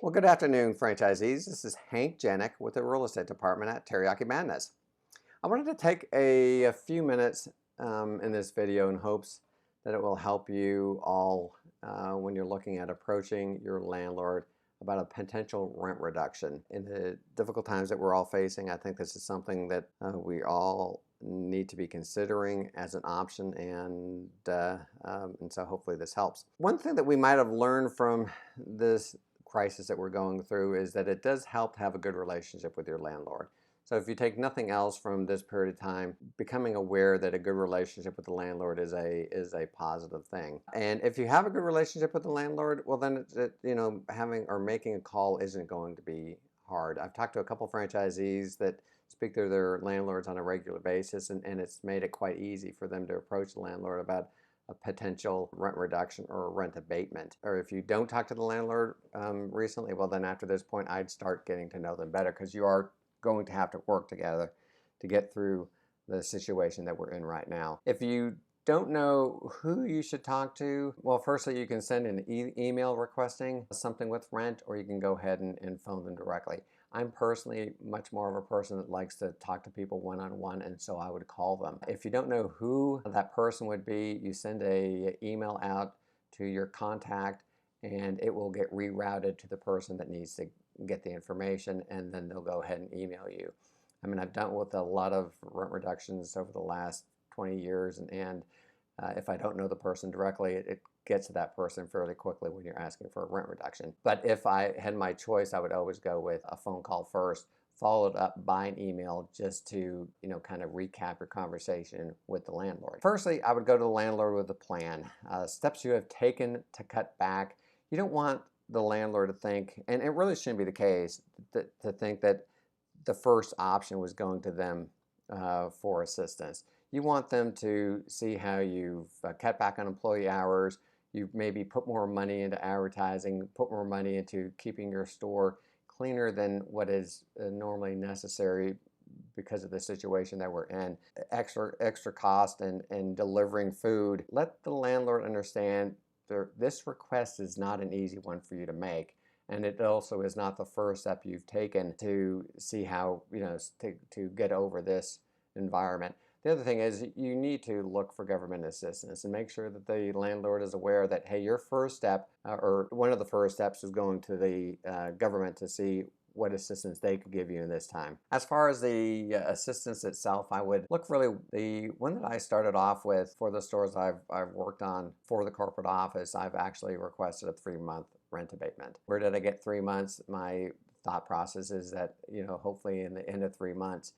Well, good afternoon, franchisees. This is Hank Janik with the real estate department at Teriyaki Madness. I wanted to take a few minutes in this video in hopes that it will help you all when you're looking at approaching your landlord about a potential rent reduction. In the difficult times that we're all facing, I think this is something that we all need to be considering as an option, and so hopefully this helps. One thing that we might have learned from this crisis that we're going through is that it does help to have a good relationship with your landlord. So if you take nothing else from this period of time, becoming aware that a good relationship with the landlord is a positive thing. And if you have a good relationship with the landlord, well then having or making a call isn't going to be hard. I've talked to a couple franchisees that speak to their landlords on a regular basis, and it's made it quite easy for them to approach the landlord about a potential rent reduction or a rent abatement. Or if you don't talk to the landlord recently, well then after this point I'd start getting to know them better, because you are going to have to work together to get through the situation that we're in right now. If you don't know who you should talk to, well, firstly, you can send an email requesting something with rent, or you can go ahead and phone them directly. I'm personally much more of a person that likes to talk to people one-on-one, and so I would call them. If you don't know who that person would be, you send an email out to your contact, and it will get rerouted to the person that needs to get the information, and then they'll go ahead and email you. I mean, I've dealt with a lot of rent reductions over the last 20 years, and if I don't know the person directly, it gets to that person fairly quickly when you're asking for a rent reduction. But if I had my choice, I would always go with a phone call first, followed up by an email, just to kind of recap your conversation with the landlord. Firstly, I would go to the landlord with a plan, steps you have taken to cut back. You don't want the landlord to think, and it really shouldn't be the case, to think that the first option was going to them for assistance. You want them to see how you've cut back on employee hours, you've maybe put more money into advertising, put more money into keeping your store cleaner than what is normally necessary because of the situation that we're in. Extra cost and delivering food. Let the landlord understand this request is not an easy one for you to make, and it also is not the first step you've taken to see how to get over this environment. The other thing is you need to look for government assistance and make sure that the landlord is aware that, hey, your first step or one of the first steps is going to the government to see what assistance they could give you in this time. As far as the assistance itself, I would look really, the one that I started off with for the stores I've worked on for the corporate office, I've actually requested a 3-month rent abatement. Where did I get 3 months? My thought process is that, hopefully in the end of 3 months,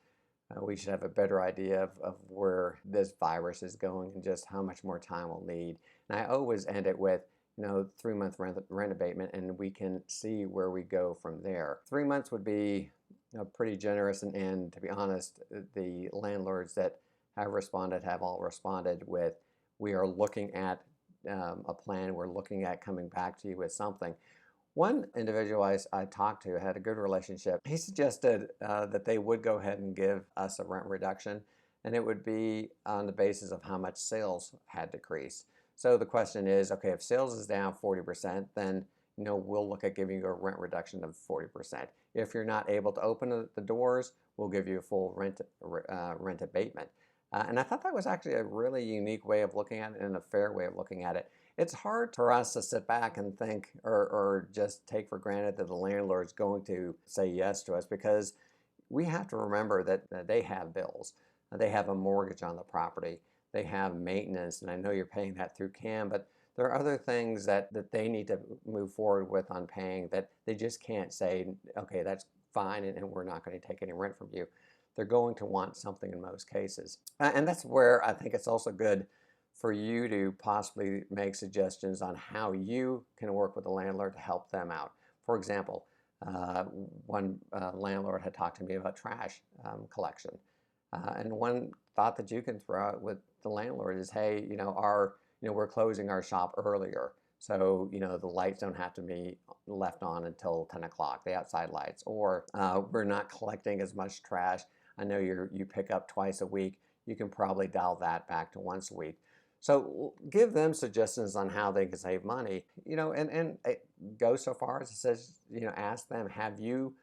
we should have a better idea of where this virus is going and just how much more time we'll need. And I always end it with 3-month rent abatement, and we can see where we go from there. 3 months would be pretty generous, and to be honest, the landlords that have all responded with, we are looking at a plan, we're looking at coming back to you with something. One individual I talked to had a good relationship. He suggested that they would go ahead and give us a rent reduction, and it would be on the basis of how much sales had decreased. So the question is, okay, if sales is down 40%, then we'll look at giving you a rent reduction of 40%. If you're not able to open the doors, we'll give you a full rent abatement. And I thought that was actually a really unique way of looking at it and a fair way of looking at it. It's hard for us to sit back and think or just take for granted that the landlord's going to say yes to us, because we have to remember that they have bills. They have a mortgage on the property. They have maintenance, and I know you're paying that through CAM, but there are other things that they need to move forward with on paying that they just can't say, okay, that's fine, and we're not going to take any rent from you. They're going to want something in most cases. And that's where I think it's also good for you to possibly make suggestions on how you can work with the landlord to help them out. For example, one landlord had talked to me about trash collection. And one thought that you can throw out with the landlord is, hey, we're closing our shop earlier, so the lights don't have to be left on until 10 o'clock, the outside lights, or we're not collecting as much trash. I know you pick up twice a week. You can probably dial that back to once a week. So give them suggestions on how they can save money, and go so far as it says, ask them, have you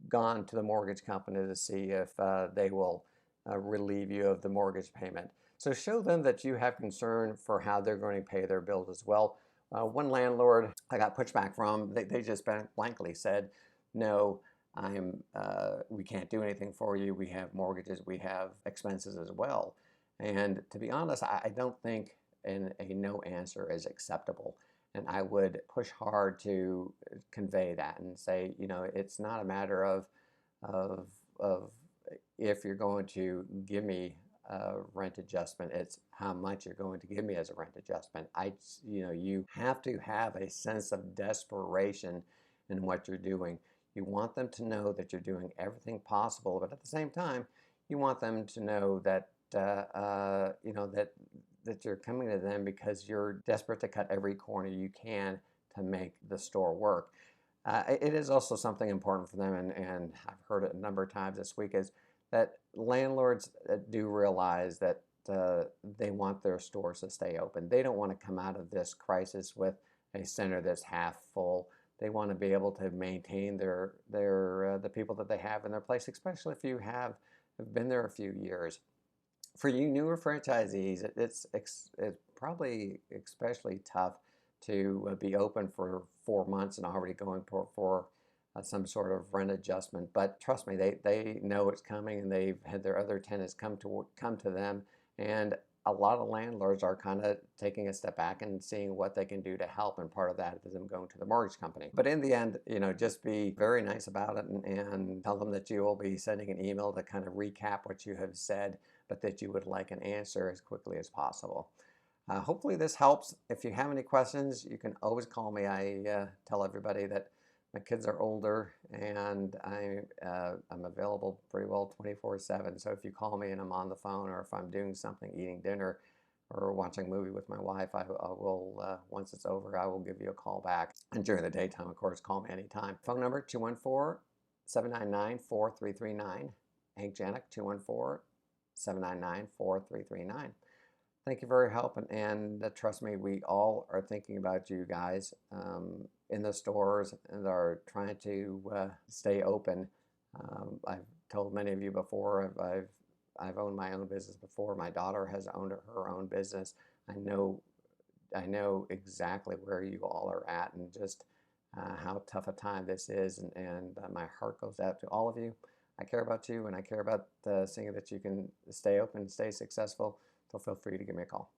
gone to the mortgage company to see if they will relieve you of the mortgage payment? So show them that you have concern for how they're going to pay their bills as well. One landlord I got pushback from, they just blankly said, no, we can't do anything for you. We have mortgages, we have expenses as well. And to be honest, I don't think a no answer is acceptable. And I would push hard to convey that and say, it's not a matter of, of if you're going to give me a rent adjustment, it's how much you're going to give me as a rent adjustment. You have to have a sense of desperation in what you're doing. You want them to know that you're doing everything possible, but at the same time, you want them to know that that you're coming to them because you're desperate to cut every corner you can to make the store work. It is also something important for them, and I've heard it a number of times this week, is that landlords do realize that they want their stores to stay open. They don't want to come out of this crisis with a center that's half full. They want to be able to maintain the people that they have in their place, especially if you have been there a few years. For you newer franchisees, it's probably especially tough to be open for 4 months and already going for some sort of rent adjustment. But trust me, they know it's coming, and they've had their other tenants come to them, and a lot of landlords are kind of taking a step back and seeing what they can do to help, and part of that is them going to the mortgage company. But in the end, just be very nice about it, and tell them that you will be sending an email to kind of recap what you have said, but that you would like an answer as quickly as possible. Hopefully this helps. If you have any questions, you can always call me. I tell everybody that my kids are older, and I'm available pretty well 24/7. So if you call me and I'm on the phone, or if I'm doing something, eating dinner or watching a movie with my wife, I will, once it's over, I will give you a call back. And during the daytime, of course, call me anytime. Phone number 214-799-4339. Hank Janik, 214-799-4339. Thank you for your help, and trust me, we all are thinking about you guys in the stores and are trying to stay open. I've told many of you before, I've owned my own business before. My daughter has owned her own business. I know exactly where you all are at, and just how tough a time this is, and my heart goes out to all of you. I care about you, and I care about seeing that you can stay open, stay successful. So feel free to give me a call.